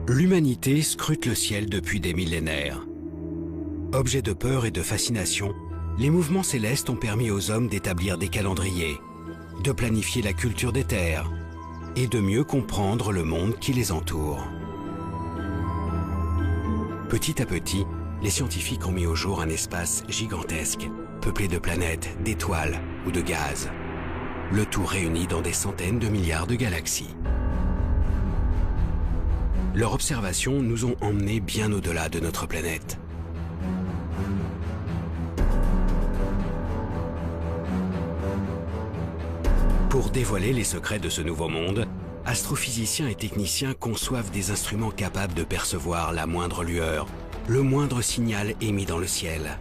L'humanité scrute le ciel depuis des millénaires. Objets de peur et de fascination, les mouvements célestes ont permis aux hommes d'établir des calendriers, de planifier la culture des terres et de mieux comprendre le monde qui les entoure. Petit à petit, les scientifiques ont mis au jour un espace gigantesque, peuplé de planètes, d'étoiles ou de gaz. Le tout réuni dans des centaines de milliards de galaxies. Leurs observations nous ont emmenés bien au-delà de notre planète. Pour dévoiler les secrets de ce nouveau monde, astrophysiciens et techniciens conçoivent des instruments capables de percevoir la moindre lueur, le moindre signal émis dans le ciel.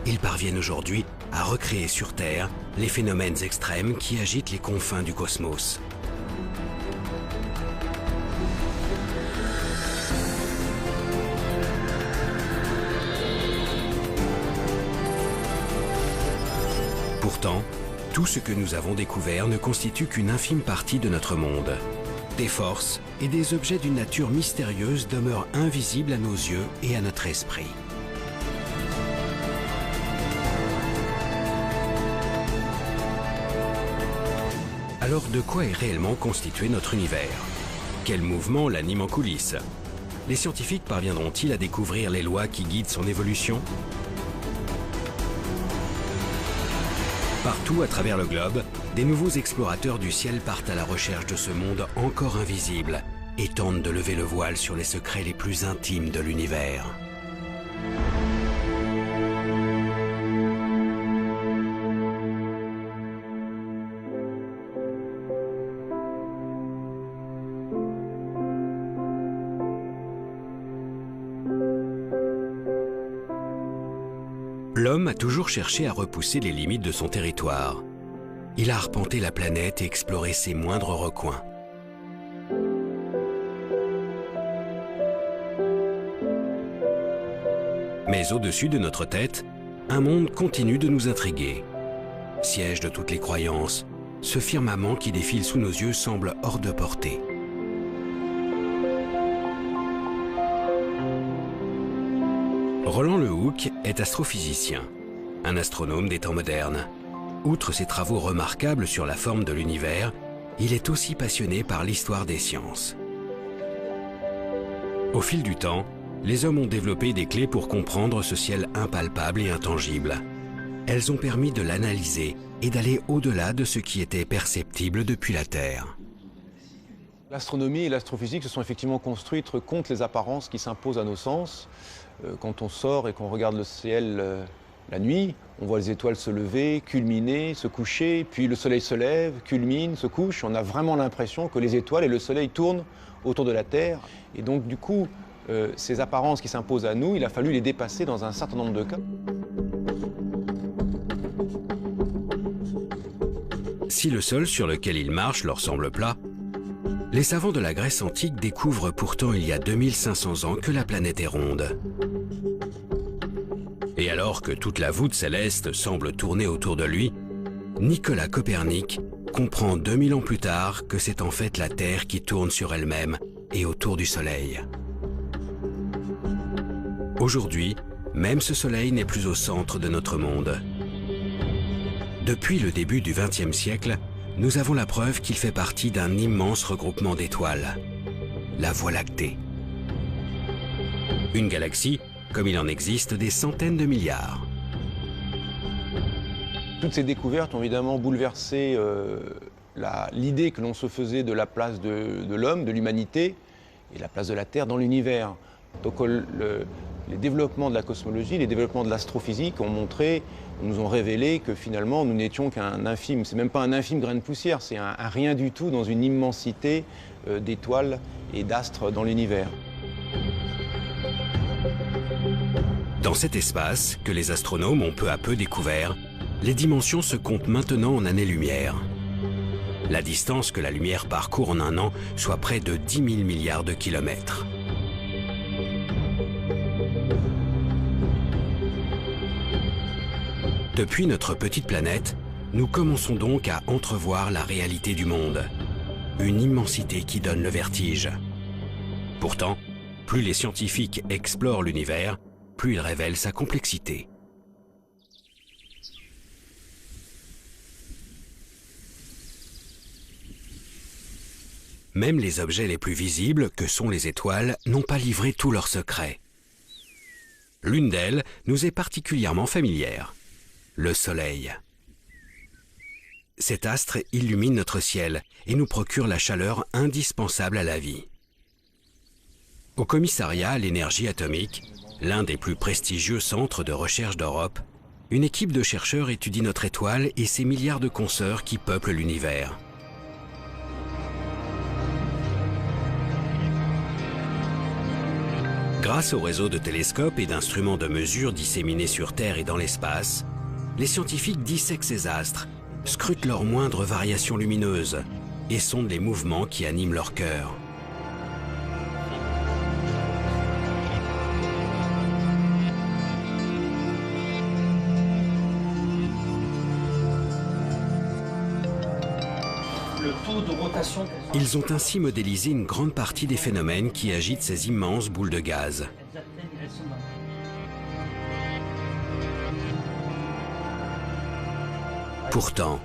Ils parviennent aujourd'hui à recréer sur Terre les phénomènes extrêmes qui agitent les confins du cosmos. Pourtant, tout ce que nous avons découvert ne constitue qu'une infime partie de notre monde. Des forces et des objets d'une nature mystérieuse demeurent invisibles à nos yeux et à notre esprit. Alors de quoi est réellement constitué notre univers? Quel mouvement l'anime en coulisses? Les scientifiques parviendront-ils à découvrir les lois qui guident son évolution? Partout à travers le globe, des nouveaux explorateurs du ciel partent à la recherche de ce monde encore invisible et tentent de lever le voile sur les secrets les plus intimes de l'univers. L'homme a toujours cherché à repousser les limites de son territoire. Il a arpenté la planète et exploré ses moindres recoins. Mais au-dessus de notre tête, un monde continue de nous intriguer. Siège de toutes les croyances, ce firmament qui défile sous nos yeux semble hors de portée. Roland Le Houcq est astrophysicien, un astronome des temps modernes. Outre ses travaux remarquables sur la forme de l'univers, il est aussi passionné par l'histoire des sciences. Au fil du temps, les hommes ont développé des clés pour comprendre ce ciel impalpable et intangible. Elles ont permis de l'analyser et d'aller au-delà de ce qui était perceptible depuis la Terre. L'astronomie et l'astrophysique se sont effectivement construites contre les apparences qui s'imposent à nos sens. Quand on sort et qu'on regarde le ciel la nuit, on voit les étoiles se lever, culminer, se coucher, puis le soleil se lève, culmine, se couche. On a vraiment l'impression que les étoiles et le soleil tournent autour de la Terre. Et donc du coup, ces apparences qui s'imposent à nous, il a fallu les dépasser dans un certain nombre de cas. Si le sol sur lequel ils marchent leur semble plat, les savants de la Grèce antique découvrent pourtant il y a 2500 ans que la planète est ronde. Et alors que toute la voûte céleste semble tourner autour de lui, Nicolas Copernic comprend 2000 ans plus tard que c'est en fait la Terre qui tourne sur elle-même et autour du Soleil. Aujourd'hui, même ce Soleil n'est plus au centre de notre monde. Depuis le début du XXe siècle, nous avons la preuve qu'il fait partie d'un immense regroupement d'étoiles, la Voie lactée. Une galaxie, comme il en existe des centaines de milliards. Toutes ces découvertes ont évidemment bouleversé l'idée que l'on se faisait de la place de l'homme, de l'humanité, et la place de la Terre dans l'univers. Donc les développements de la cosmologie, les développements de l'astrophysique nous ont révélé que finalement nous n'étions qu'un infime, c'est même pas un infime grain de poussière, c'est un rien du tout dans une immensité d'étoiles et d'astres dans l'univers. Dans cet espace que les astronomes ont peu à peu découvert, les dimensions se comptent maintenant en années-lumière. La distance que la lumière parcourt en un an soit près de 10 000 milliards de kilomètres. Depuis notre petite planète, nous commençons donc à entrevoir la réalité du monde. Une immensité qui donne le vertige. Pourtant, Plus les scientifiques explorent l'univers, plus ils révèlent sa complexité. Même les objets les plus visibles, que sont les étoiles, n'ont pas livré tous leurs secrets. L'une d'elles nous est particulièrement familière, le Soleil. Cet astre illumine notre ciel et nous procure la chaleur indispensable à la vie. Au commissariat à l'énergie atomique, l'un des plus prestigieux centres de recherche d'Europe, une équipe de chercheurs étudie notre étoile et ses milliards de consoeurs qui peuplent l'univers. Grâce au réseau de télescopes et d'instruments de mesure disséminés sur Terre et dans l'espace, les scientifiques dissèquent ces astres, scrutent leurs moindres variations lumineuses et sondent les mouvements qui animent leur cœur. Ils ont ainsi modélisé une grande partie des phénomènes qui agitent ces immenses boules de gaz. Pourtant,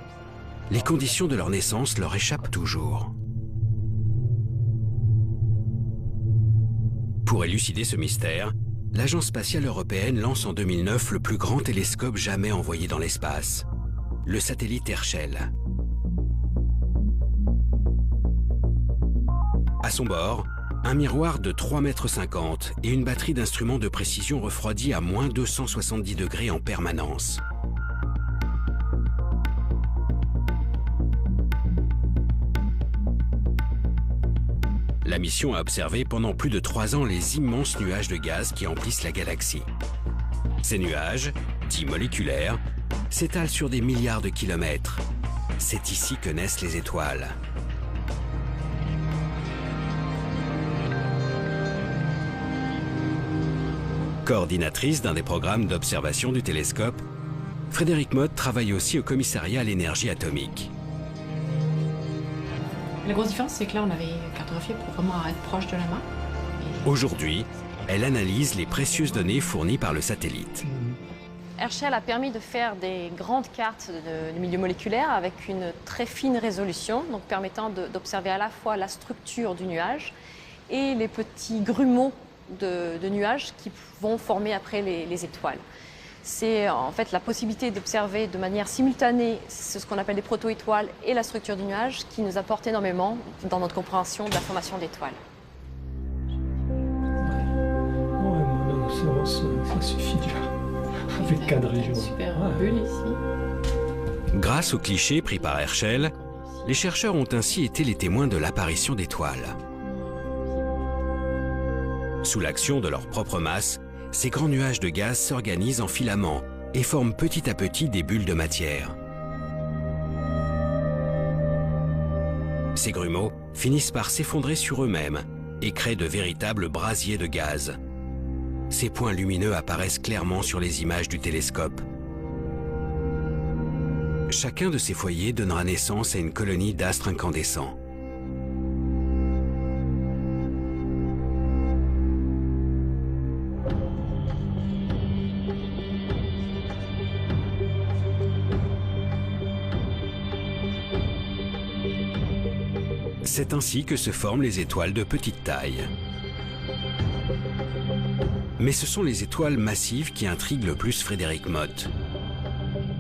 les conditions de leur naissance leur échappent toujours. Pour élucider ce mystère, l'Agence spatiale européenne lance en 2009 le plus grand télescope jamais envoyé dans l'espace, le satellite Herschel. À son bord, un miroir de 3,50 m et une batterie d'instruments de précision refroidis à moins 270 degrés en permanence. La mission a observé pendant plus de 3 ans les immenses nuages de gaz qui emplissent la galaxie. Ces nuages, dits moléculaires, s'étalent sur des milliards de kilomètres. C'est ici que naissent les étoiles. Coordinatrice d'un des programmes d'observation du télescope, Frédérique Mott travaille aussi au commissariat à l'énergie atomique. La grosse différence, c'est que là, on avait cartographié pour vraiment être proche de la main. Aujourd'hui, elle analyse les précieuses données fournies par le satellite. Herschel a permis de faire des grandes cartes de milieu moléculaire avec une très fine résolution, donc permettant d'observer à la fois la structure du nuage et les petits grumeaux de nuages qui vont former après les étoiles. C'est en fait la possibilité d'observer de manière simultanée ce qu'on appelle des proto-étoiles et la structure du nuage qui nous apporte énormément dans notre compréhension de la formation d'étoiles. Ça suffit déjà. Avec cadré, je vois. Super bulle ici. Grâce aux clichés pris par Herschel, les chercheurs ont ainsi été les témoins de l'apparition d'étoiles. Sous l'action de leur propre masse, ces grands nuages de gaz s'organisent en filaments et forment petit à petit des bulles de matière. Ces grumeaux finissent par s'effondrer sur eux-mêmes et créent de véritables brasiers de gaz. Ces points lumineux apparaissent clairement sur les images du télescope. Chacun de ces foyers donnera naissance à une colonie d'astres incandescents. C'est ainsi que se forment les étoiles de petite taille. Mais ce sont les étoiles massives qui intriguent le plus Frédérique Mott.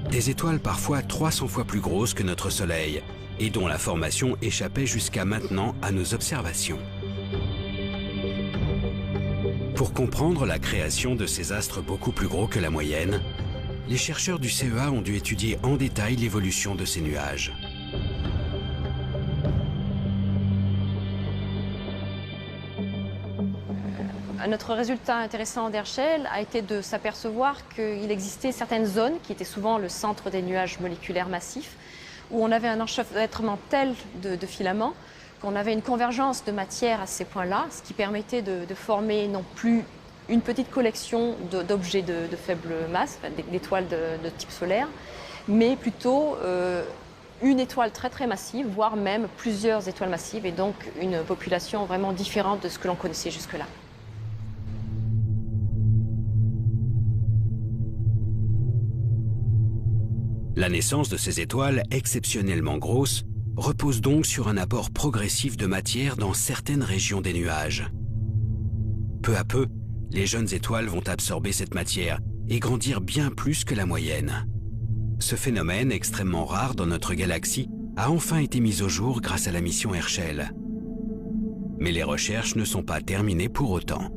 Des étoiles parfois 300 fois plus grosses que notre Soleil et dont la formation échappait jusqu'à maintenant à nos observations. Pour comprendre la création de ces astres beaucoup plus gros que la moyenne, les chercheurs du CEA ont dû étudier en détail l'évolution de ces nuages. Notre résultat intéressant d'Herschel a été de s'apercevoir qu'il existait certaines zones qui étaient souvent le centre des nuages moléculaires massifs, où on avait un enchevêtrement tel de filaments qu'on avait une convergence de matière à ces points-là, ce qui permettait de former non plus une petite collection d'objets de faible masse, d'étoiles de type solaire, mais plutôt une étoile très très massive, voire même plusieurs étoiles massives, et donc une population vraiment différente de ce que l'on connaissait jusque-là. La naissance de ces étoiles exceptionnellement grosses repose donc sur un apport progressif de matière dans certaines régions des nuages. Peu à peu, les jeunes étoiles vont absorber cette matière et grandir bien plus que la moyenne. Ce phénomène extrêmement rare dans notre galaxie a enfin été mis au jour grâce à la mission Herschel. Mais les recherches ne sont pas terminées pour autant.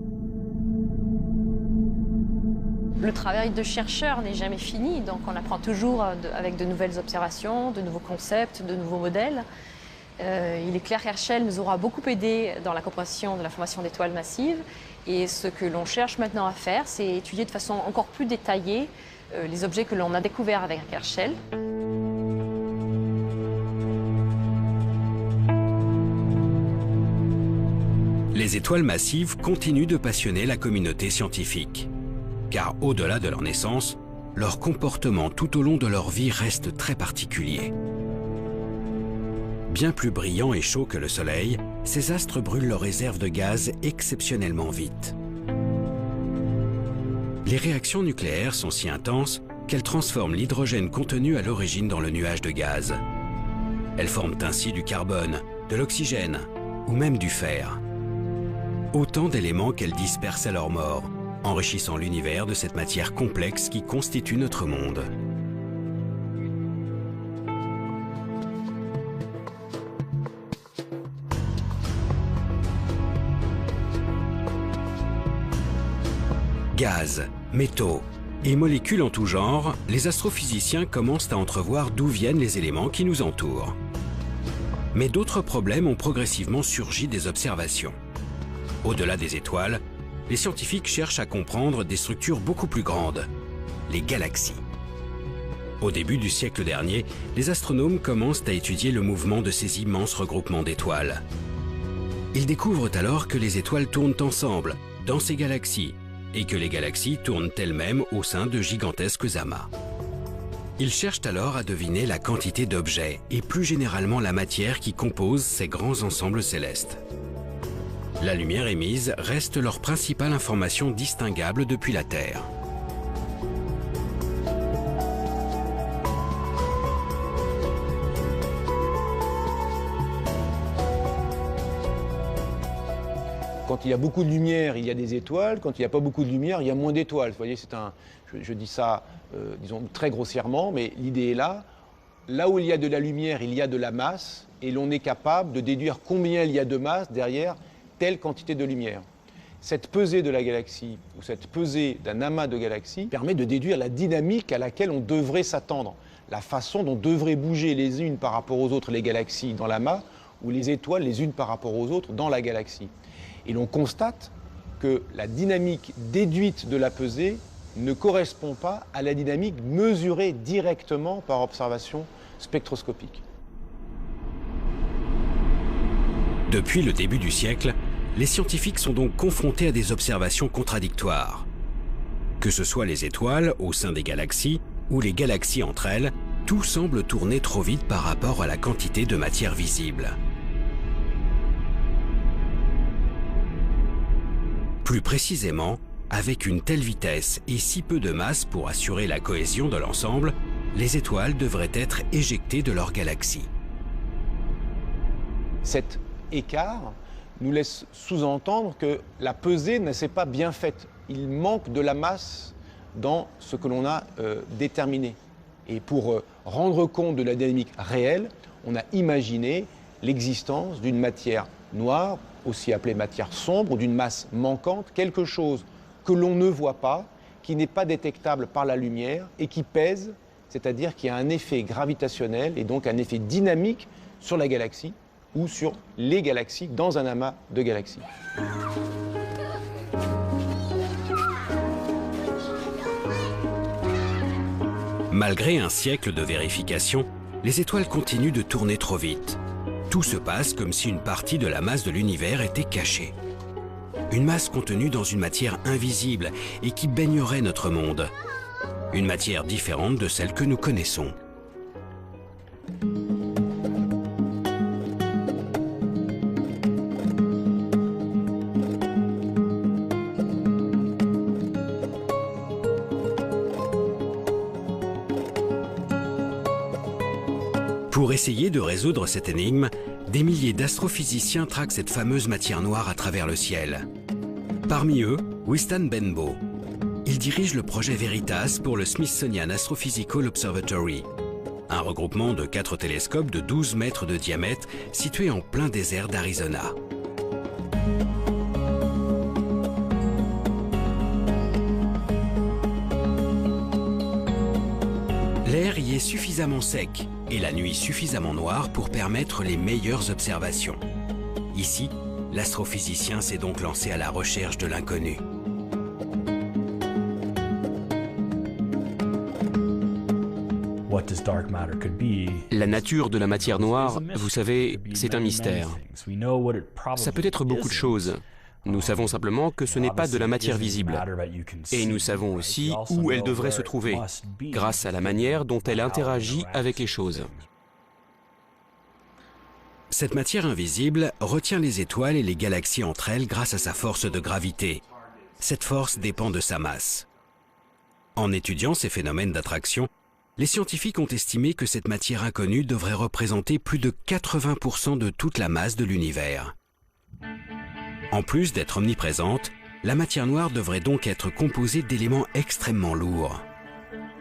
Le travail de chercheur n'est jamais fini, donc on apprend toujours avec de nouvelles observations, de nouveaux concepts, de nouveaux modèles. Il est clair qu'Herschel nous aura beaucoup aidé dans la compréhension de la formation d'étoiles massives. Et ce que l'on cherche maintenant à faire, c'est étudier de façon encore plus détaillée les objets que l'on a découverts avec Herschel. Les étoiles massives continuent de passionner la communauté scientifique. Car au-delà de leur naissance, leur comportement tout au long de leur vie reste très particulier. Bien plus brillants et chauds que le Soleil, ces astres brûlent leurs réserves de gaz exceptionnellement vite. Les réactions nucléaires sont si intenses qu'elles transforment l'hydrogène contenu à l'origine dans le nuage de gaz. Elles forment ainsi du carbone, de l'oxygène ou même du fer. Autant d'éléments qu'elles dispersent à leur mort, enrichissant l'univers de cette matière complexe qui constitue notre monde. Gaz, métaux et molécules en tout genre, les astrophysiciens commencent à entrevoir d'où viennent les éléments qui nous entourent. Mais d'autres problèmes ont progressivement surgi des observations. Au-delà des étoiles, les scientifiques cherchent à comprendre des structures beaucoup plus grandes, les galaxies. Au début du siècle dernier, les astronomes commencent à étudier le mouvement de ces immenses regroupements d'étoiles. Ils découvrent alors que les étoiles tournent ensemble, dans ces galaxies, et que les galaxies tournent elles-mêmes au sein de gigantesques amas. Ils cherchent alors à deviner la quantité d'objets, et plus généralement la matière qui compose ces grands ensembles célestes. La lumière émise reste leur principale information distinguable depuis la Terre. Quand il y a beaucoup de lumière, il y a des étoiles. Quand il n'y a pas beaucoup de lumière, il y a moins d'étoiles. Vous voyez, je dis ça, disons, très grossièrement, mais l'idée est là. Là où il y a de la lumière, il y a de la masse, et l'on est capable de déduire combien il y a de masse derrière telle quantité de lumière. Cette pesée de la galaxie, ou cette pesée d'un amas de galaxies, permet de déduire la dynamique à laquelle on devrait s'attendre, la façon dont devraient bouger les unes par rapport aux autres les galaxies dans l'amas, ou les étoiles les unes par rapport aux autres dans la galaxie. Et l'on constate que la dynamique déduite de la pesée ne correspond pas à la dynamique mesurée directement par observation spectroscopique. Depuis le début du siècle, les scientifiques sont donc confrontés à des observations contradictoires. Que ce soit les étoiles au sein des galaxies ou les galaxies entre elles, tout semble tourner trop vite par rapport à la quantité de matière visible. Plus précisément, avec une telle vitesse et si peu de masse pour assurer la cohésion de l'ensemble, les étoiles devraient être éjectées de leur galaxie. Cet écart nous laisse sous-entendre que la pesée ne s'est pas bien faite. Il manque de la masse dans ce que l'on a déterminé. Et pour rendre compte de la dynamique réelle, on a imaginé l'existence d'une matière noire, aussi appelée matière sombre, ou d'une masse manquante, quelque chose que l'on ne voit pas, qui n'est pas détectable par la lumière et qui pèse, c'est-à-dire qui a un effet gravitationnel et donc un effet dynamique sur la galaxie ou sur les galaxies dans un amas de galaxies. Malgré un siècle de vérification, les étoiles continuent de tourner trop vite. Tout se passe comme si une partie de la masse de l'univers était cachée. Une masse contenue dans une matière invisible et qui baignerait notre monde. Une matière différente de celle que nous connaissons. Pour essayer de résoudre cette énigme, des milliers d'astrophysiciens traquent cette fameuse matière noire à travers le ciel. Parmi eux, Wystan Benbow. Il dirige le projet Veritas pour le Smithsonian Astrophysical Observatory, un regroupement de 4 télescopes de 12 mètres de diamètre situés en plein désert d'Arizona. L'air y est suffisamment sec et la nuit suffisamment noire pour permettre les meilleures observations. Ici, l'astrophysicien s'est donc lancé à la recherche de l'inconnu. La nature de la matière noire, vous savez, c'est un mystère. Ça peut être beaucoup de choses. Nous savons simplement que ce n'est pas de la matière visible. Et nous savons aussi où elle devrait se trouver, grâce à la manière dont elle interagit avec les choses. Cette matière invisible retient les étoiles et les galaxies entre elles grâce à sa force de gravité. Cette force dépend de sa masse. En étudiant ces phénomènes d'attraction, les scientifiques ont estimé que cette matière inconnue devrait représenter plus de 80% de toute la masse de l'univers. En plus d'être omniprésente, la matière noire devrait donc être composée d'éléments extrêmement lourds.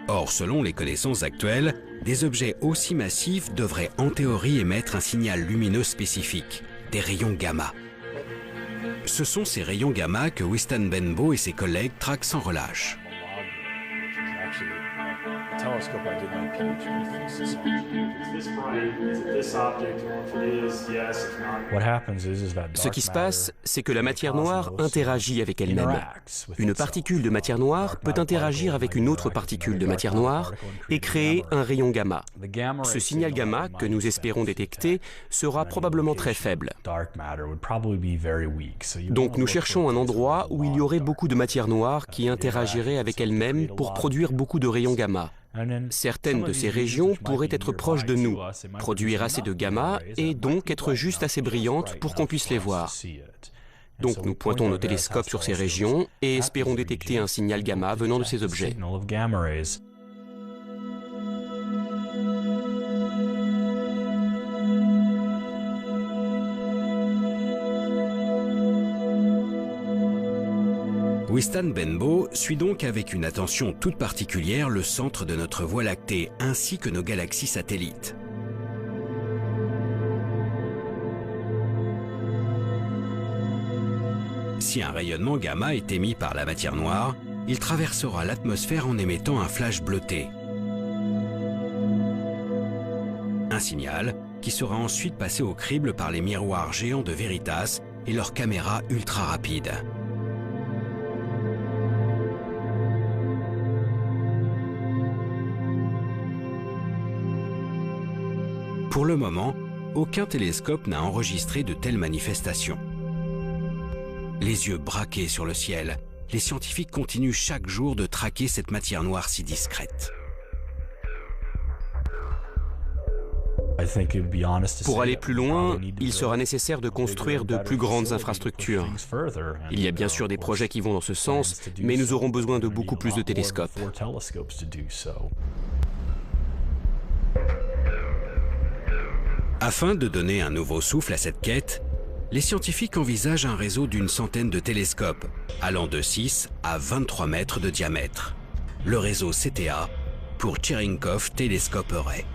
Or, selon les connaissances actuelles, des objets aussi massifs devraient en théorie émettre un signal lumineux spécifique, des rayons gamma. Ce sont ces rayons gamma que Wystan Benbow et ses collègues traquent sans relâche. Ce qui se passe, c'est que la matière noire interagit avec elle-même. Une particule de matière noire peut interagir avec une autre particule de matière noire et créer un rayon gamma. Ce signal gamma que nous espérons détecter sera probablement très faible. Donc nous cherchons un endroit où il y aurait beaucoup de matière noire qui interagirait avec elle-même pour produire beaucoup de rayons gamma. Certaines de ces régions pourraient être proches de nous, produire assez de gamma et donc être juste assez brillantes pour qu'on puisse les voir. Donc nous pointons nos télescopes sur ces régions et espérons détecter un signal gamma venant de ces objets. Wystan Benbow suit donc avec une attention toute particulière le centre de notre Voie lactée ainsi que nos galaxies satellites. Si un rayonnement gamma est émis par la matière noire, il traversera l'atmosphère en émettant un flash bleuté. Un signal qui sera ensuite passé au crible par les miroirs géants de Veritas et leurs caméras ultra rapides. Pour le moment, aucun télescope n'a enregistré de telles manifestations. Les yeux braqués sur le ciel, les scientifiques continuent chaque jour de traquer cette matière noire si discrète. Pour aller plus loin, il sera nécessaire de construire de plus grandes infrastructures. Il y a bien sûr des projets qui vont dans ce sens, mais nous aurons besoin de beaucoup plus de télescopes. Afin de donner un nouveau souffle à cette quête, les scientifiques envisagent un réseau d'une centaine de télescopes, allant de 6 à 23 mètres de diamètre. Le réseau CTA pour Cherenkov Telescope Array.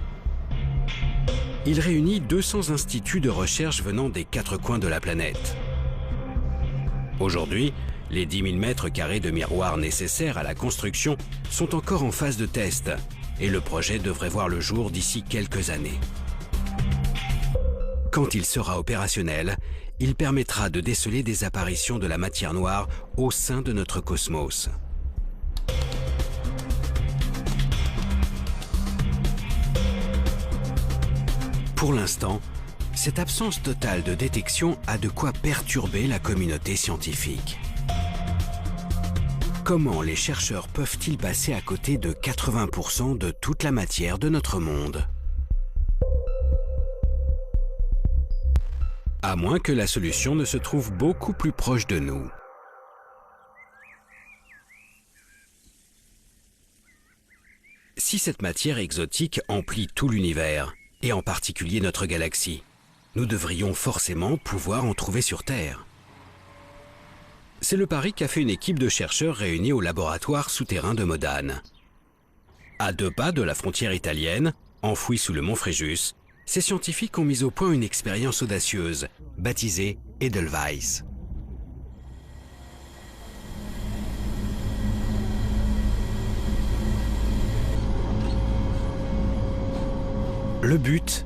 Il réunit 200 instituts de recherche venant des 4 coins de la planète. Aujourd'hui, les 10 000 mètres carrés de miroirs nécessaires à la construction sont encore en phase de test et le projet devrait voir le jour d'ici quelques années. Quand il sera opérationnel, il permettra de déceler des apparitions de la matière noire au sein de notre cosmos. Pour l'instant, cette absence totale de détection a de quoi perturber la communauté scientifique. Comment les chercheurs peuvent-ils passer à côté de 80% de toute la matière de notre monde ? À moins que la solution ne se trouve beaucoup plus proche de nous. Si cette matière exotique emplit tout l'univers, et en particulier notre galaxie. Nous devrions forcément pouvoir en trouver sur Terre. C'est le pari qu'a fait une équipe de chercheurs réunis au laboratoire souterrain de Modane. À 2 pas de la frontière italienne, enfouie sous le mont Fréjus, ces scientifiques ont mis au point une expérience audacieuse, baptisée Edelweiss. Le but,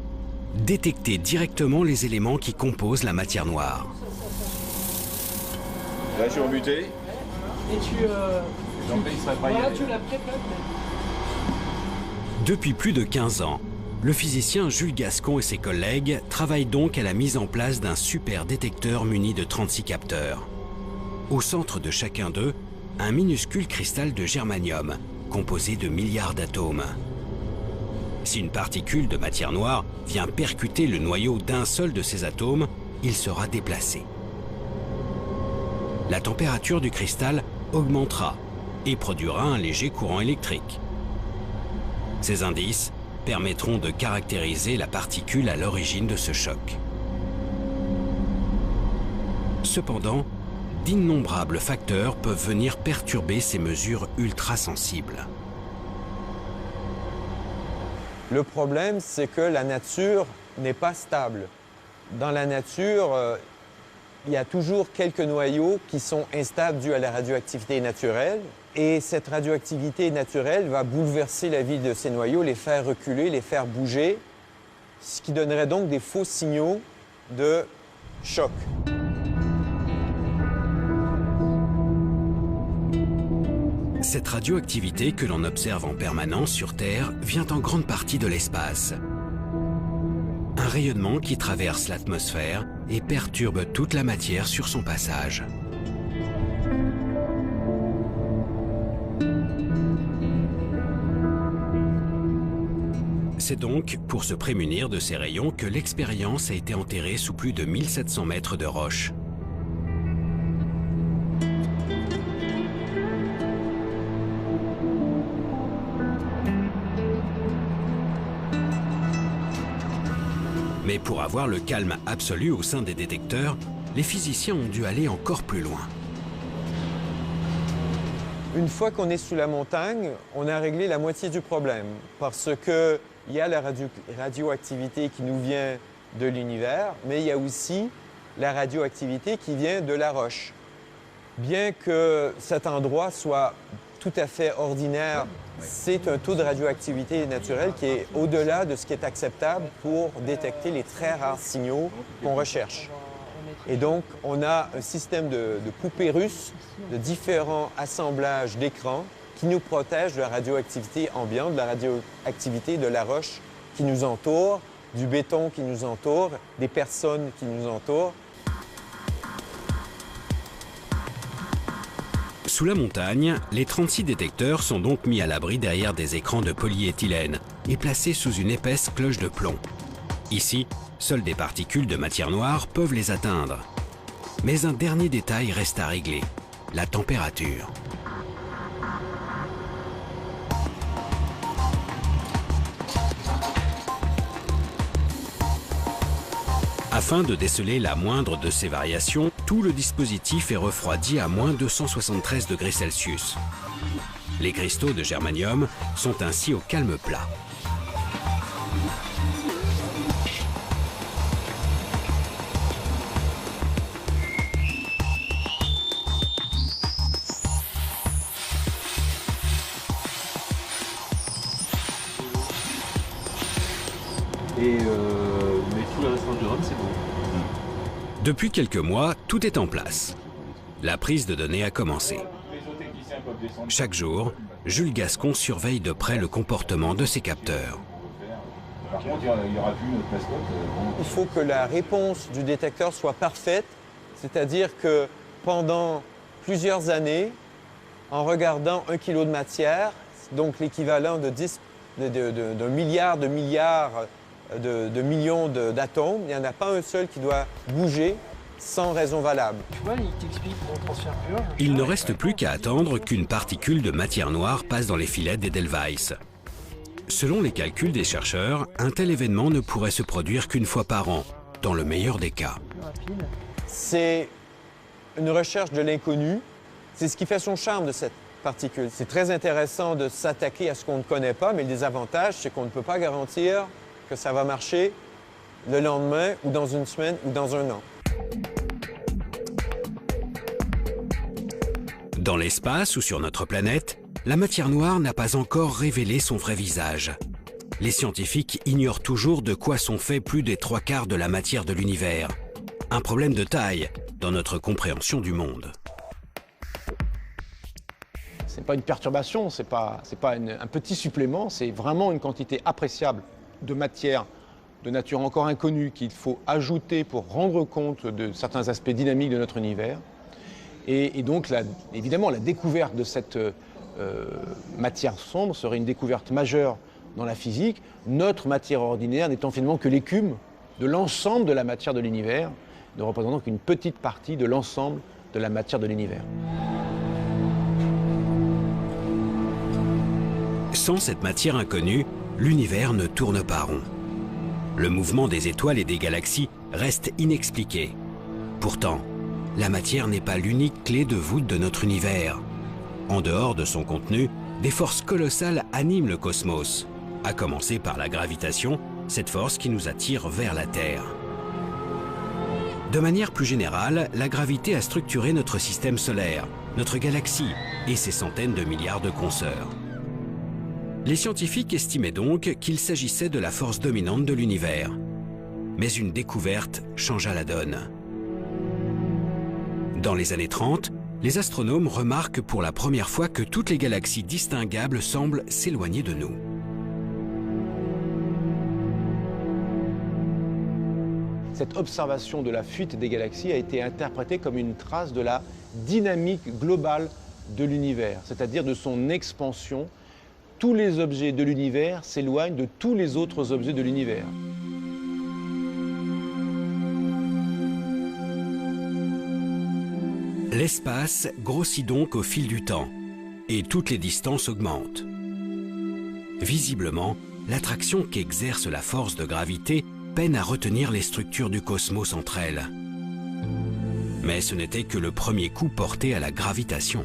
détecter directement les éléments qui composent la matière noire. Là, je suis rebuté. Et tu la prépares. Depuis plus de 15 ans, le physicien Jules Gascon et ses collègues travaillent donc à la mise en place d'un super détecteur muni de 36 capteurs. Au centre de chacun d'eux, un minuscule cristal de germanium, composé de milliards d'atomes. Si une particule de matière noire vient percuter le noyau d'un seul de ces atomes, il sera déplacé. La température du cristal augmentera et produira un léger courant électrique. Ces indices permettront de caractériser la particule à l'origine de ce choc. Cependant, d'innombrables facteurs peuvent venir perturber ces mesures ultra-sensibles. Le problème, c'est que la nature n'est pas stable. Dans la nature, il y a toujours quelques noyaux qui sont instables dus à la radioactivité naturelle. Et cette radioactivité naturelle va bouleverser la vie de ces noyaux, les faire reculer, les faire bouger, ce qui donnerait donc des faux signaux de choc. Cette radioactivité que l'on observe en permanence sur Terre vient en grande partie de l'espace. Un rayonnement qui traverse l'atmosphère et perturbe toute la matière sur son passage. C'est donc pour se prémunir de ces rayons que l'expérience a été enterrée sous plus de 1700 mètres de roche. Mais pour avoir le calme absolu au sein des détecteurs, les physiciens ont dû aller encore plus loin. Une fois qu'on est sous la montagne, on a réglé la moitié du problème parce qu'il y a la radioactivité qui nous vient de l'univers, mais il y a aussi la radioactivité qui vient de la roche. Bien que cet endroit soit tout à fait ordinaire, c'est un taux de radioactivité naturelle qui est au-delà de ce qui est acceptable pour détecter les très rares signaux qu'on recherche. Et donc, on a un système de poupées russes, de différents assemblages d'écrans qui nous protègent de la radioactivité ambiante, de la radioactivité de la roche qui nous entoure, du béton qui nous entoure, des personnes qui nous entourent. Sous la montagne, les 36 détecteurs sont donc mis à l'abri derrière des écrans de polyéthylène et placés sous une épaisse cloche de plomb. Ici, seules des particules de matière noire peuvent les atteindre. Mais un dernier détail reste à régler, la température. Afin de déceler la moindre de ces variations, tout le dispositif est refroidi à moins 273 degrés Celsius. Les cristaux de germanium sont ainsi au calme plat. Mais tout le restant du rhum, c'est bon. Depuis quelques mois, tout est en place. La prise de données a commencé. Chaque jour, Jules Gascon surveille de près le comportement de ses capteurs. Par contre, il n'y aura plus notre mascotte. Il faut que la réponse du détecteur soit parfaite, c'est-à-dire que pendant plusieurs années, en regardant 1 kilo de matière, donc l'équivalent d'un milliard de millions d'atomes, il n'y en a pas un seul qui doit bouger sans raison valable. Tu vois, il t'explique mon transfert pur. Il ne reste plus qu'à attendre qu'une particule de matière noire passe dans les filets d'Edelweiss. Selon les calculs des chercheurs, un tel événement ne pourrait se produire qu'une fois par an, dans le meilleur des cas. C'est une recherche de l'inconnu. C'est ce qui fait son charme de cette particule. C'est très intéressant de s'attaquer à ce qu'on ne connaît pas, mais le désavantage, c'est qu'on ne peut pas garantir que ça va marcher le lendemain, ou dans une semaine, ou dans un an. Dans l'espace ou sur notre planète, la matière noire n'a pas encore révélé son vrai visage. Les scientifiques ignorent toujours de quoi sont faits plus des 3/4 de la matière de l'univers. Un problème de taille dans notre compréhension du monde. Ce n'est pas une perturbation, ce n'est pas un petit supplément, c'est vraiment une quantité appréciable de matière de nature encore inconnue qu'il faut ajouter pour rendre compte de certains aspects dynamiques de notre univers. Et donc, évidemment, la découverte de cette matière sombre serait une découverte majeure dans la physique, notre matière ordinaire n'étant finalement que l'écume de l'ensemble de la matière de l'univers, ne représentant qu'une petite partie de l'ensemble de la matière de l'univers. Sans cette matière inconnue, l'univers ne tourne pas rond. Le mouvement des étoiles et des galaxies reste inexpliqué. Pourtant, la matière n'est pas l'unique clé de voûte de notre univers. En dehors de son contenu, des forces colossales animent le cosmos, à commencer par la gravitation, cette force qui nous attire vers la Terre. De manière plus générale, la gravité a structuré notre système solaire, notre galaxie et ses centaines de milliards de consoeurs. Les scientifiques estimaient donc qu'il s'agissait de la force dominante de l'univers. Mais une découverte changea la donne. Dans les années 30, les astronomes remarquent pour la première fois que toutes les galaxies distinguables semblent s'éloigner de nous. Cette observation de la fuite des galaxies a été interprétée comme une trace de la dynamique globale de l'univers, c'est-à-dire de son expansion. Tous les objets de l'univers s'éloignent de tous les autres objets de l'univers. L'espace grossit donc au fil du temps, et toutes les distances augmentent. Visiblement, l'attraction qu'exerce la force de gravité peine à retenir les structures du cosmos entre elles. Mais ce n'était que le premier coup porté à la gravitation.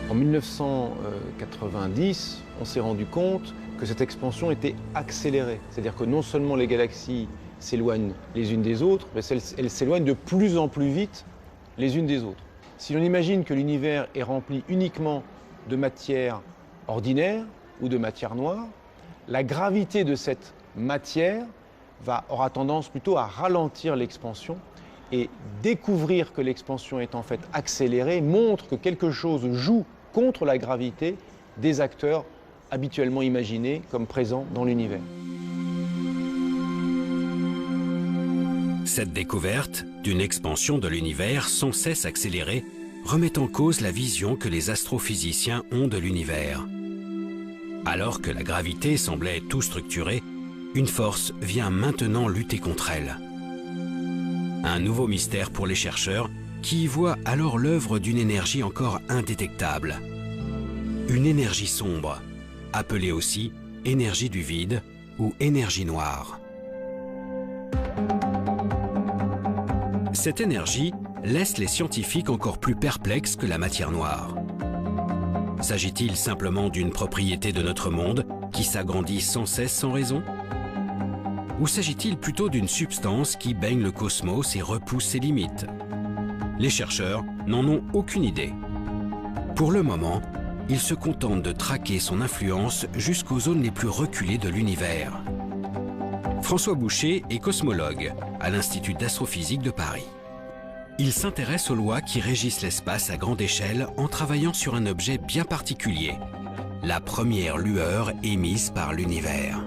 En 1990, on s'est rendu compte que cette expansion était accélérée. C'est-à-dire que non seulement les galaxies s'éloignent les unes des autres, mais elles s'éloignent de plus en plus vite les unes des autres. Si l'on imagine que l'univers est rempli uniquement de matière ordinaire ou de matière noire, la gravité de cette matière aura tendance plutôt à ralentir l'expansion, et découvrir que l'expansion est en fait accélérée montre que quelque chose joue contre la gravité des acteurs habituellement imaginés comme présents dans l'univers. Cette découverte d'une expansion de l'univers sans cesse accélérée remet en cause la vision que les astrophysiciens ont de l'univers. Alors que la gravité semblait tout structurée, une force vient maintenant lutter contre elle. Un nouveau mystère pour les chercheurs qui y voient alors l'œuvre d'une énergie encore indétectable. Une énergie sombre, appelée aussi énergie du vide ou énergie noire. Cette énergie laisse les scientifiques encore plus perplexes que la matière noire. S'agit-il simplement d'une propriété de notre monde qui s'agrandit sans cesse sans raison ? Ou s'agit-il plutôt d'une substance qui baigne le cosmos et repousse ses limites? Les chercheurs n'en ont aucune idée. Pour le moment, ils se contentent de traquer son influence jusqu'aux zones les plus reculées de l'univers. François Boucher est cosmologue à l'Institut d'astrophysique de Paris. Il s'intéresse aux lois qui régissent l'espace à grande échelle en travaillant sur un objet bien particulier, la première lueur émise par l'univers.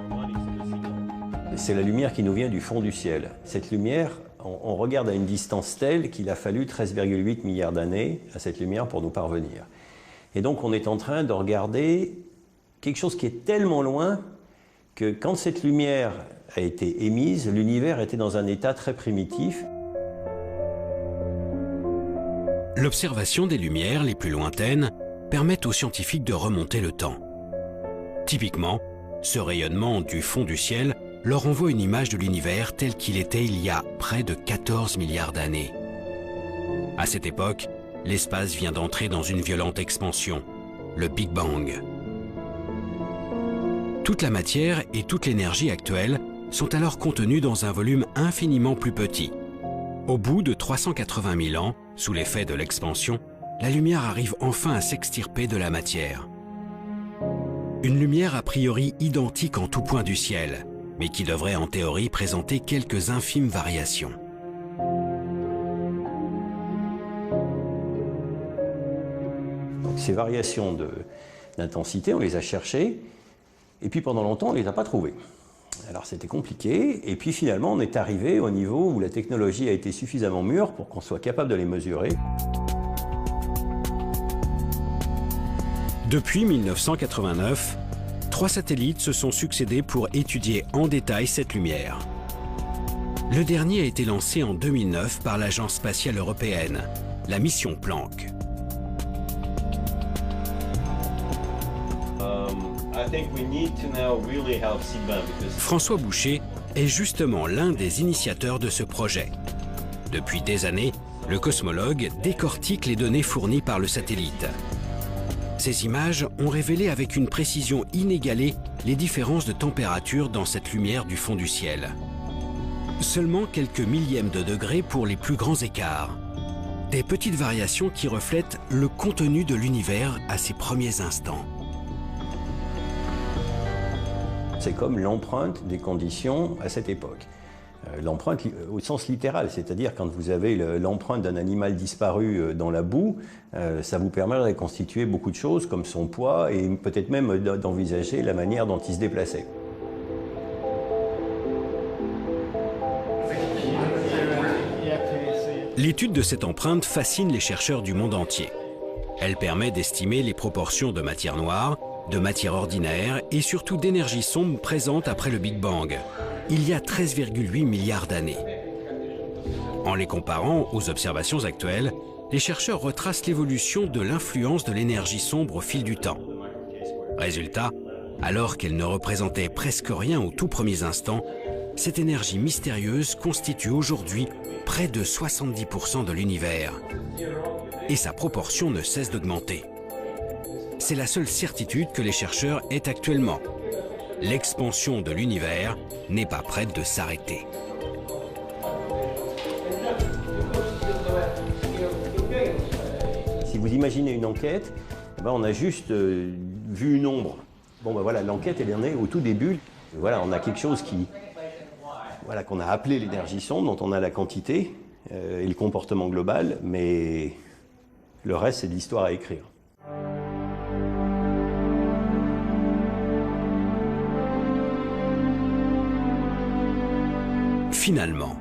C'est la lumière qui nous vient du fond du ciel. Cette lumière, on regarde à une distance telle qu'il a fallu 13,8 milliards d'années à cette lumière pour nous parvenir. Et donc on est en train de regarder quelque chose qui est tellement loin que quand cette lumière a été émise, l'univers était dans un état très primitif. L'observation des lumières les plus lointaines permettent aux scientifiques de remonter le temps. Typiquement, ce rayonnement du fond du ciel leur envoie une image de l'univers tel qu'il était il y a près de 14 milliards d'années. À cette époque, l'espace vient d'entrer dans une violente expansion, le Big Bang. Toute la matière et toute l'énergie actuelle sont alors contenues dans un volume infiniment plus petit. Au bout de 380 000 ans, sous l'effet de l'expansion, la lumière arrive enfin à s'extirper de la matière. Une lumière a priori identique en tout point du ciel, mais qui devrait en théorie présenter quelques infimes variations. Donc, ces variations d'intensité, on les a cherchées, et puis pendant longtemps, on ne les a pas trouvées. Alors c'était compliqué, et puis finalement, on est arrivé au niveau où la technologie a été suffisamment mûre pour qu'on soit capable de les mesurer. Depuis 1989, 3 satellites se sont succédés pour étudier en détail cette lumière. Le dernier a été lancé en 2009 par l'Agence spatiale européenne, la mission Planck. François Boucher est justement l'un des initiateurs de ce projet. Depuis des années, le cosmologue décortique les données fournies par le satellite. Ces images ont révélé avec une précision inégalée les différences de température dans cette lumière du fond du ciel. Seulement quelques millièmes de degrés pour les plus grands écarts. Des petites variations qui reflètent le contenu de l'univers à ses premiers instants. C'est comme l'empreinte des conditions à cette époque. L'empreinte au sens littéral, c'est-à-dire quand vous avez l'empreinte d'un animal disparu dans la boue, ça vous permet de reconstituer beaucoup de choses comme son poids et peut-être même d'envisager la manière dont il se déplaçait. L'étude de cette empreinte fascine les chercheurs du monde entier. Elle permet d'estimer les proportions de matière noire, de matière ordinaire et surtout d'énergie sombre présente après le Big Bang, il y a 13,8 milliards d'années. En les comparant aux observations actuelles, les chercheurs retracent l'évolution de l'influence de l'énergie sombre au fil du temps. Résultat, alors qu'elle ne représentait presque rien aux tout premiers instants, cette énergie mystérieuse constitue aujourd'hui près de 70% de l'univers. Et sa proportion ne cesse d'augmenter. C'est la seule certitude que les chercheurs aient actuellement. L'expansion de l'univers n'est pas prête de s'arrêter. Si vous imaginez une enquête, on a juste vu une ombre. Voilà, l'enquête elle en est au tout début. Voilà, on a quelque chose qu'on a appelé l'énergie sombre, dont on a la quantité et le comportement global, mais le reste c'est de l'histoire à écrire. Finalement,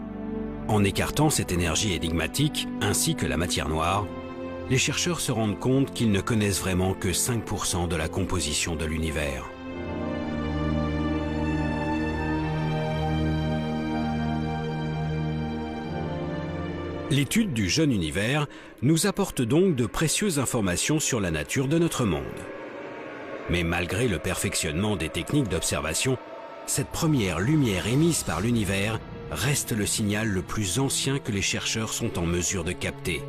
en écartant cette énergie énigmatique ainsi que la matière noire, les chercheurs se rendent compte qu'ils ne connaissent vraiment que 5% de la composition de l'univers. L'étude du jeune univers nous apporte donc de précieuses informations sur la nature de notre monde. Mais malgré le perfectionnement des techniques d'observation, cette première lumière émise par l'univers reste le signal le plus ancien que les chercheurs sont en mesure de capter.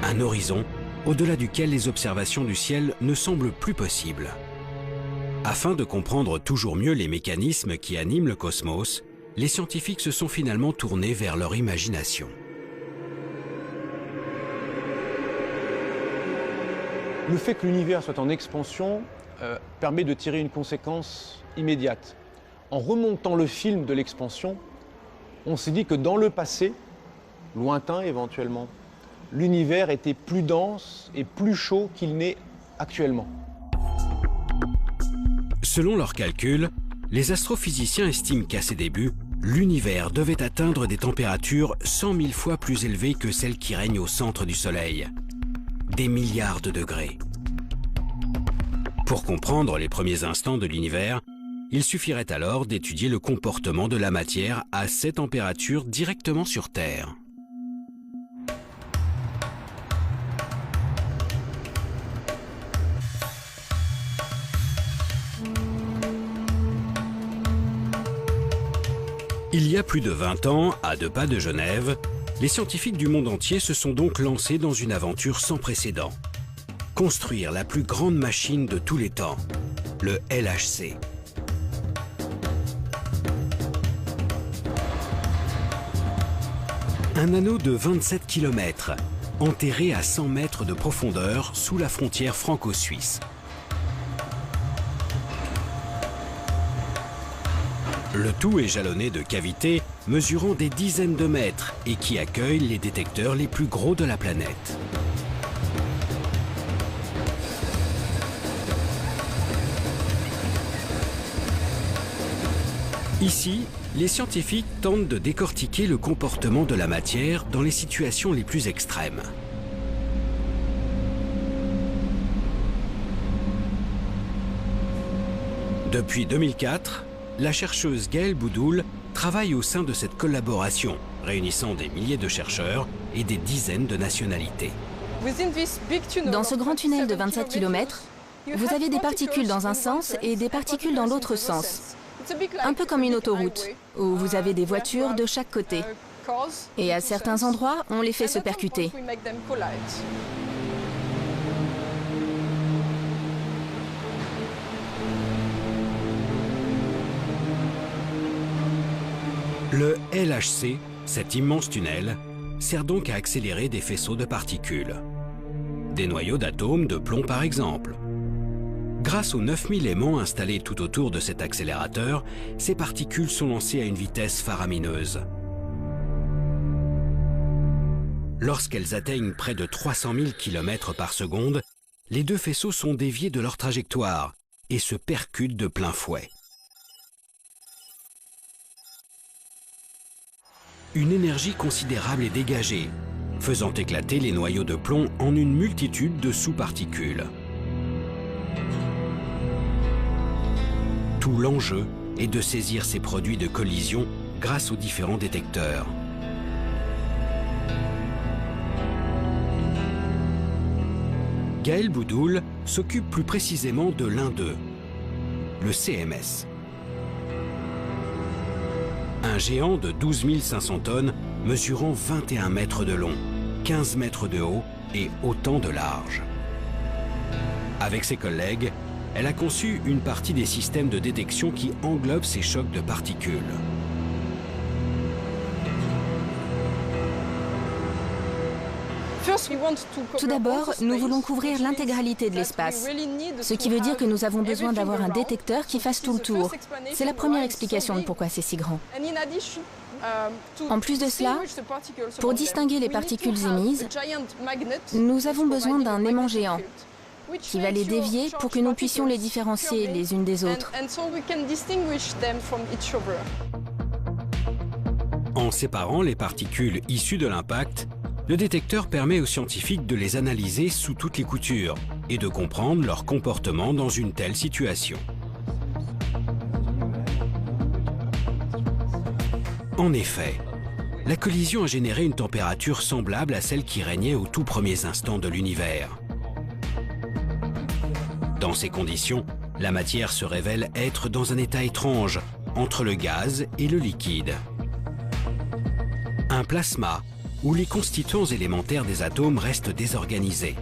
Un horizon au-delà duquel les observations du ciel ne semblent plus possibles. Afin de comprendre toujours mieux les mécanismes qui animent le cosmos, les scientifiques se sont finalement tournés vers leur imagination. Le fait que l'univers soit en expansion permet de tirer une conséquence immédiate. En remontant le film de l'expansion, on s'est dit que dans le passé, lointain éventuellement, l'univers était plus dense et plus chaud qu'il n'est actuellement. Selon leurs calculs, les astrophysiciens estiment qu'à ses débuts, l'univers devait atteindre des températures 100 000 fois plus élevées que celles qui règnent au centre du Soleil. Des milliards de degrés. Pour comprendre les premiers instants de l'univers, il suffirait alors d'étudier le comportement de la matière à ces températures directement sur Terre. Il y a plus de 20 ans, à 2 pas de Genève, les scientifiques du monde entier se sont donc lancés dans une aventure sans précédent. Construire la plus grande machine de tous les temps, le LHC. Un anneau de 27 km, enterré à 100 mètres de profondeur sous la frontière franco-suisse. Le tout est jalonné de cavités mesurant des dizaines de mètres et qui accueillent les détecteurs les plus gros de la planète. Ici, les scientifiques tentent de décortiquer le comportement de la matière dans les situations les plus extrêmes. Depuis 2004, la chercheuse Gaëlle Boudoul travaille au sein de cette collaboration, réunissant des milliers de chercheurs et des dizaines de nationalités. Dans ce grand tunnel de 27 km, vous avez des particules dans un sens et des particules dans l'autre sens. Un peu comme une autoroute, où vous avez des voitures de chaque côté. Et à certains endroits, on les fait se percuter. Le LHC, cet immense tunnel, sert donc à accélérer des faisceaux de particules. Des noyaux d'atomes de plomb par exemple. Grâce aux 9000 aimants installés tout autour de cet accélérateur, ces particules sont lancées à une vitesse faramineuse. Lorsqu'elles atteignent près de 300 000 km par seconde, les deux faisceaux sont déviés de leur trajectoire et se percutent de plein fouet. Une énergie considérable est dégagée, faisant éclater les noyaux de plomb en une multitude de sous-particules. Tout l'enjeu est de saisir ces produits de collision grâce aux différents détecteurs. Gaëlle Boudoul s'occupe plus précisément de l'un d'eux, le CMS. Un géant de 12 500 tonnes mesurant 21 mètres de long, 15 mètres de haut et autant de large. Avec ses collègues, elle a conçu une partie des systèmes de détection qui englobent ces chocs de particules. Tout d'abord, nous voulons couvrir l'intégralité de l'espace, ce qui veut dire que nous avons besoin d'avoir un détecteur qui fasse tout le tour. C'est la première explication de pourquoi c'est si grand. En plus de cela, pour distinguer les particules émises, nous avons besoin d'un aimant géant qui va les dévier pour que nous puissions les différencier les unes des autres. En séparant les particules issues de l'impact, le détecteur permet aux scientifiques de les analyser sous toutes les coutures et de comprendre leur comportement dans une telle situation. En effet, la collision a généré une température semblable à celle qui régnait aux tout premiers instants de l'univers. Dans ces conditions, la matière se révèle être dans un état étrange, entre le gaz et le liquide. Un plasma, où les constituants élémentaires des atomes restent désorganisés,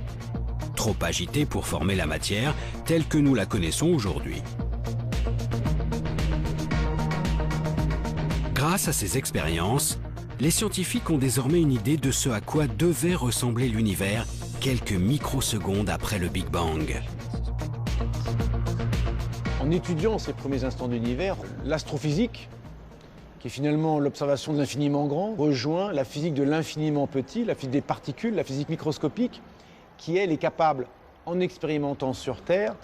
trop agités pour former la matière telle que nous la connaissons aujourd'hui. Grâce à ces expériences, les scientifiques ont désormais une idée de ce à quoi devait ressembler l'univers quelques microsecondes après le Big Bang. En étudiant ces premiers instants de l'univers, l'astrophysique, qui est finalement l'observation de l'infiniment grand, rejoint la physique de l'infiniment petit, la physique des particules, la physique microscopique, qui, elle, est capable, en expérimentant sur Terre,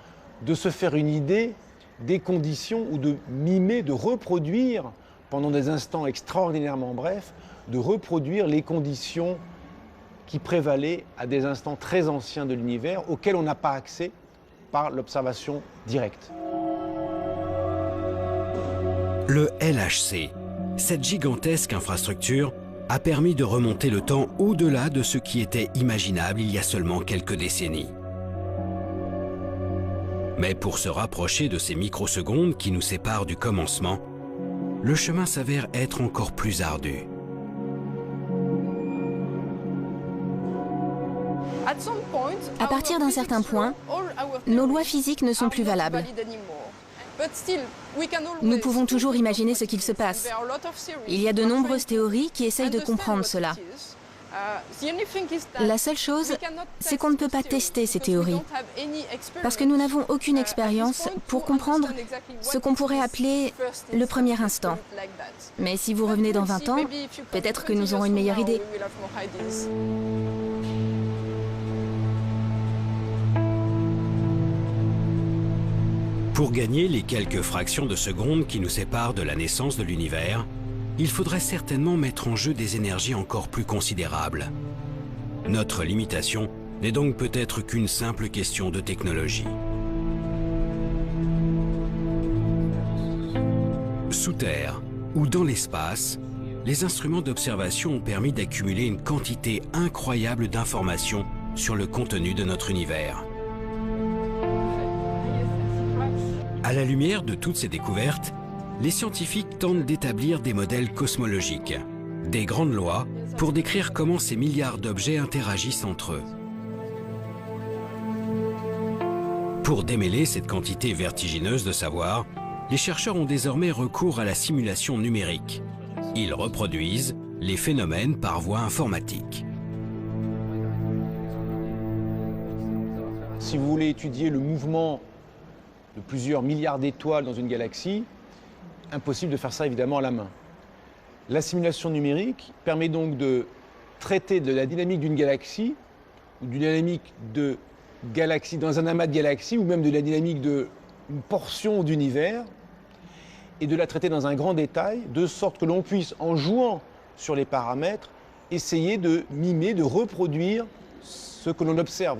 de se faire une idée des conditions ou de mimer, de reproduire, pendant des instants extraordinairement brefs, de reproduire les conditions qui prévalaient à des instants très anciens de l'univers, auxquels on n'a pas accès par l'observation directe. Le LHC, cette gigantesque infrastructure, a permis de remonter le temps au-delà de ce qui était imaginable il y a seulement quelques décennies. Mais pour se rapprocher de ces microsecondes qui nous séparent du commencement, le chemin s'avère être encore plus ardu. À partir d'un certain point, nos lois physiques ne sont plus valables. Nous pouvons toujours imaginer ce qu'il se passe. Il y a de nombreuses théories qui essayent de comprendre cela. La seule chose, c'est qu'on ne peut pas tester ces théories, parce que nous n'avons aucune expérience pour comprendre ce qu'on pourrait appeler le premier instant. Mais si vous revenez dans 20 ans, peut-être que nous aurons une meilleure idée. Pour gagner les quelques fractions de seconde qui nous séparent de la naissance de l'univers, il faudrait certainement mettre en jeu des énergies encore plus considérables. Notre limitation n'est donc peut-être qu'une simple question de technologie. Sous terre ou dans l'espace, les instruments d'observation ont permis d'accumuler une quantité incroyable d'informations sur le contenu de notre univers. À la lumière de toutes ces découvertes, les scientifiques tentent d'établir des modèles cosmologiques, des grandes lois pour décrire comment ces milliards d'objets interagissent entre eux. Pour démêler cette quantité vertigineuse de savoir, les chercheurs ont désormais recours à la simulation numérique. Ils reproduisent les phénomènes par voie informatique. Si vous voulez étudier le mouvement de plusieurs milliards d'étoiles dans une galaxie, impossible de faire ça évidemment à la main. La simulation numérique permet donc de traiter de la dynamique d'une galaxie, ou d'une dynamique de galaxie dans un amas de galaxies, ou même de la dynamique d'une portion d'univers, et de la traiter dans un grand détail, de sorte que l'on puisse, en jouant sur les paramètres, essayer de mimer, de reproduire ce que l'on observe.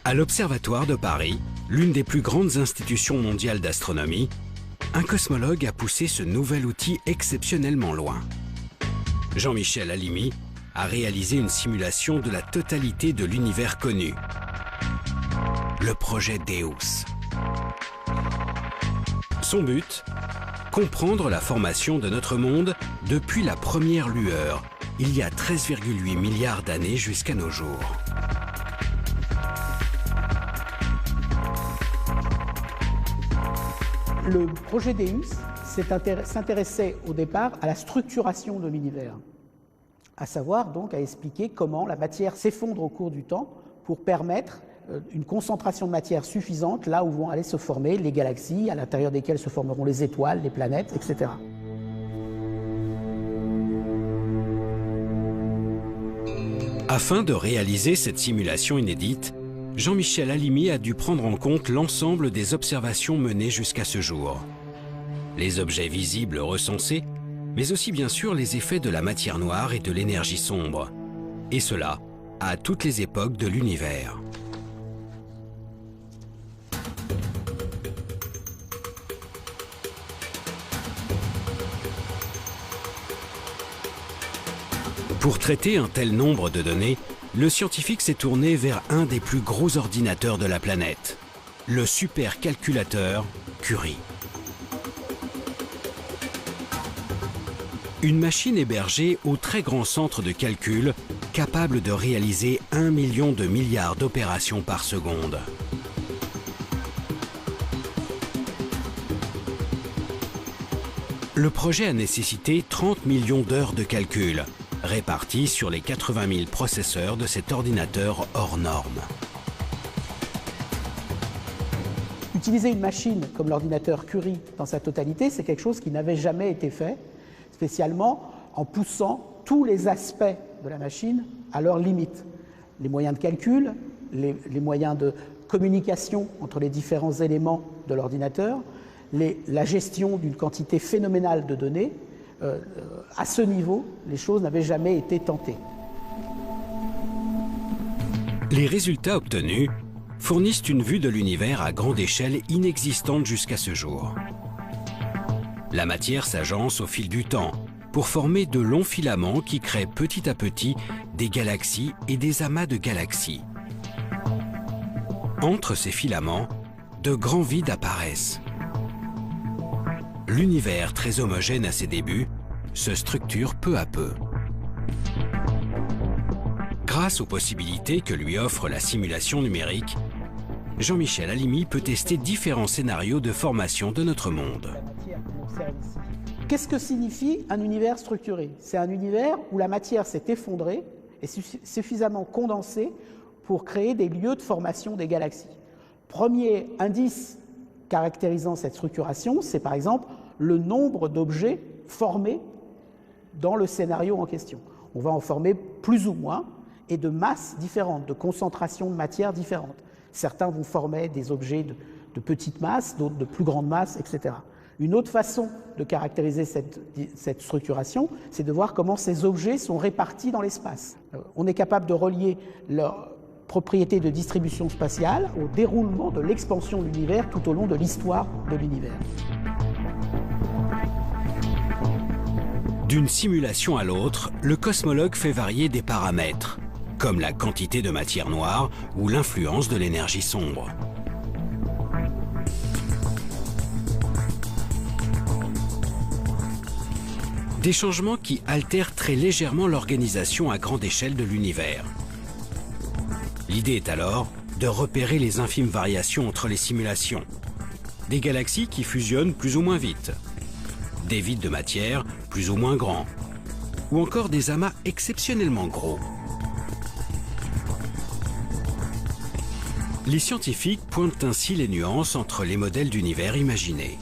À l'Observatoire de Paris, l'une des plus grandes institutions mondiales d'astronomie, un cosmologue a poussé ce nouvel outil exceptionnellement loin. Jean-Michel Halimi a réalisé une simulation de la totalité de l'univers connu, le projet Deus. Son but, comprendre la formation de notre monde depuis la première lueur, il y a 13,8 milliards d'années jusqu'à nos jours. Le projet Deus s'intéressait au départ à la structuration de l'univers, à savoir donc à expliquer comment la matière s'effondre au cours du temps pour permettre une concentration de matière suffisante là où vont aller se former les galaxies, à l'intérieur desquelles se formeront les étoiles, les planètes, etc. Afin de réaliser cette simulation inédite, Jean-Michel Halimi a dû prendre en compte l'ensemble des observations menées jusqu'à ce jour. Les objets visibles recensés, mais aussi bien sûr les effets de la matière noire et de l'énergie sombre. Et cela à toutes les époques de l'univers. Pour traiter un tel nombre de données, le scientifique s'est tourné vers un des plus gros ordinateurs de la planète, le supercalculateur Curie. Une machine hébergée au très grand centre de calcul, capable de réaliser 1 million de milliards d'opérations par seconde. Le projet a nécessité 30 millions d'heures de calcul, répartis sur les 80 000 processeurs de cet ordinateur hors norme. Utiliser une machine comme l'ordinateur Curie dans sa totalité, c'est quelque chose qui n'avait jamais été fait, spécialement en poussant tous les aspects de la machine à leurs limites. Les moyens de calcul, les moyens de communication entre les différents éléments de l'ordinateur, la gestion d'une quantité phénoménale de données. À ce niveau, les choses n'avaient jamais été tentées. Les résultats obtenus fournissent une vue de l'univers à grande échelle inexistante jusqu'à ce jour. La matière s'agence au fil du temps, pour former de longs filaments qui créent petit à petit des galaxies et des amas de galaxies. Entre ces filaments, de grands vides apparaissent. L'univers, très homogène à ses débuts, se structure peu à peu. Grâce aux possibilités que lui offre la simulation numérique, Jean-Michel Halimi peut tester différents scénarios de formation de notre monde. Qu'est-ce que signifie un univers structuré? C'est un univers où la matière s'est effondrée et suffisamment condensée pour créer des lieux de formation des galaxies. Premier indice caractérisant cette structuration, c'est par exemple le nombre d'objets formés dans le scénario en question. On va en former plus ou moins et de masses différentes, de concentrations de matière différentes. Certains vont former des objets de petite masse, d'autres de plus grande masse, etc. Une autre façon de caractériser cette structuration, c'est de voir comment ces objets sont répartis dans l'espace. On est capable de relier leur propriété de distribution spatiale au déroulement de l'expansion de l'univers tout au long de l'histoire de l'univers. D'une simulation à l'autre, le cosmologue fait varier des paramètres, comme la quantité de matière noire ou l'influence de l'énergie sombre. Des changements qui altèrent très légèrement l'organisation à grande échelle de l'univers. L'idée est alors de repérer les infimes variations entre les simulations. Des galaxies qui fusionnent plus ou moins vite, des vides de matière plus ou moins grands, ou encore des amas exceptionnellement gros. Les scientifiques pointent ainsi les nuances entre les modèles d'univers imaginés.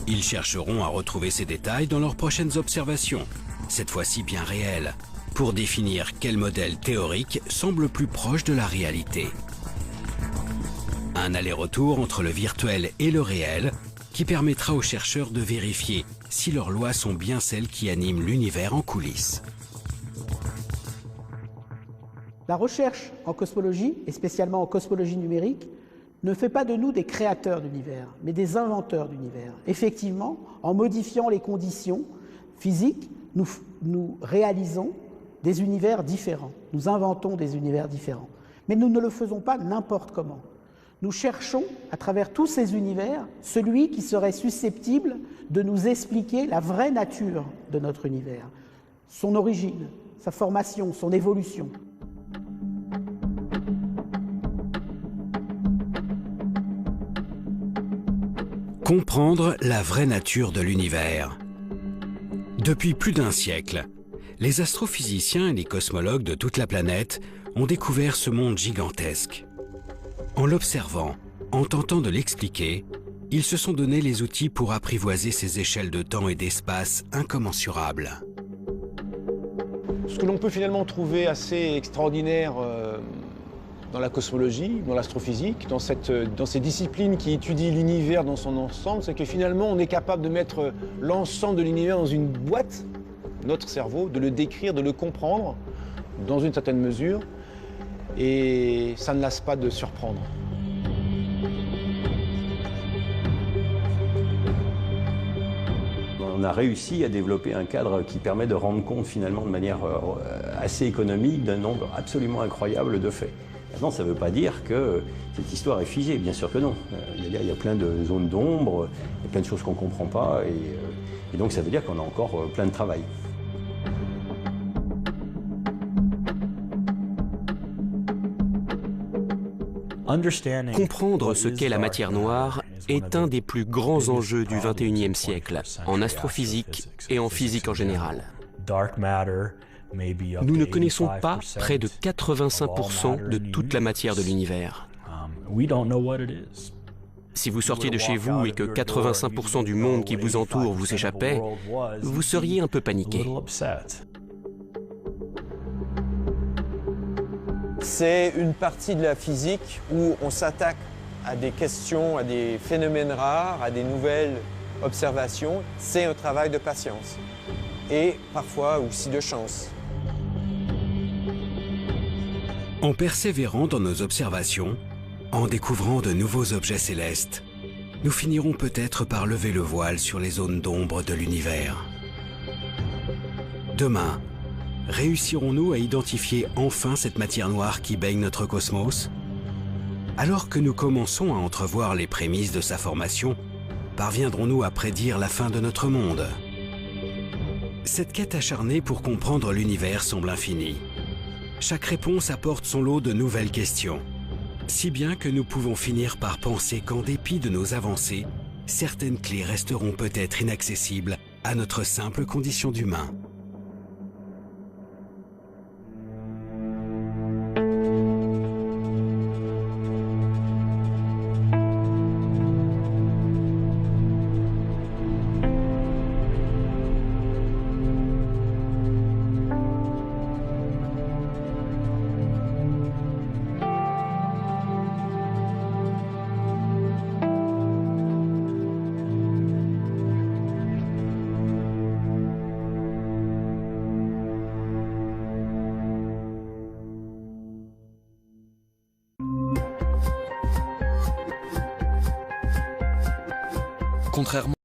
Ils chercheront à retrouver ces détails dans leurs prochaines observations, cette fois-ci bien réelles, pour définir quel modèle théorique semble plus proche de la réalité. Un aller-retour entre le virtuel et le réel qui permettra aux chercheurs de vérifier si leurs lois sont bien celles qui animent l'univers en coulisses. La recherche en cosmologie, et spécialement en cosmologie numérique, ne fait pas de nous des créateurs d'univers, mais des inventeurs d'univers. Effectivement, en modifiant les conditions physiques, nous réalisons des univers différents. Nous inventons des univers différents. Mais nous ne le faisons pas n'importe comment. Nous cherchons, à travers tous ces univers, celui qui serait susceptible de nous expliquer la vraie nature de notre univers, son origine, sa formation, son évolution. Comprendre la vraie nature de l'univers. Depuis plus d'un siècle, les astrophysiciens et les cosmologues de toute la planète ont découvert ce monde gigantesque. En l'observant, en tentant de l'expliquer, ils se sont donné les outils pour apprivoiser ces échelles de temps et d'espace incommensurables. Ce que l'on peut finalement trouver assez extraordinaire dans la cosmologie, dans l'astrophysique, dans ces disciplines qui étudient l'univers dans son ensemble, c'est que finalement on est capable de mettre l'ensemble de l'univers dans une boîte, notre cerveau, de le décrire, de le comprendre dans une certaine mesure, et ça ne lasse pas de surprendre. On a réussi à développer un cadre qui permet de rendre compte finalement de manière assez économique d'un nombre absolument incroyable de faits. Maintenant, ça ne veut pas dire que cette histoire est figée, bien sûr que non. Il y a plein de zones d'ombre, il y a plein de choses qu'on ne comprend pas, et donc ça veut dire qu'on a encore plein de travail. Comprendre ce qu'est la matière noire est un des plus grands enjeux du XXIe siècle, en astrophysique et en physique en général. Nous ne connaissons pas près de 85% de toute la matière de l'univers. Si vous sortiez de chez vous et que 85% du monde qui vous entoure vous échappait, vous seriez un peu paniqué. C'est une partie de la physique où on s'attaque à des questions, à des phénomènes rares, à des nouvelles observations. C'est un travail de patience et parfois aussi de chance. En persévérant dans nos observations, en découvrant de nouveaux objets célestes, nous finirons peut-être par lever le voile sur les zones d'ombre de l'univers. Demain, réussirons-nous à identifier enfin cette matière noire qui baigne notre cosmos? Alors que nous commençons à entrevoir les prémices de sa formation, parviendrons-nous à prédire la fin de notre monde? Cette quête acharnée pour comprendre l'univers semble infinie. Chaque réponse apporte son lot de nouvelles questions, si bien que nous pouvons finir par penser qu'en dépit de nos avancées, certaines clés resteront peut-être inaccessibles à notre simple condition d'humain. Contrairement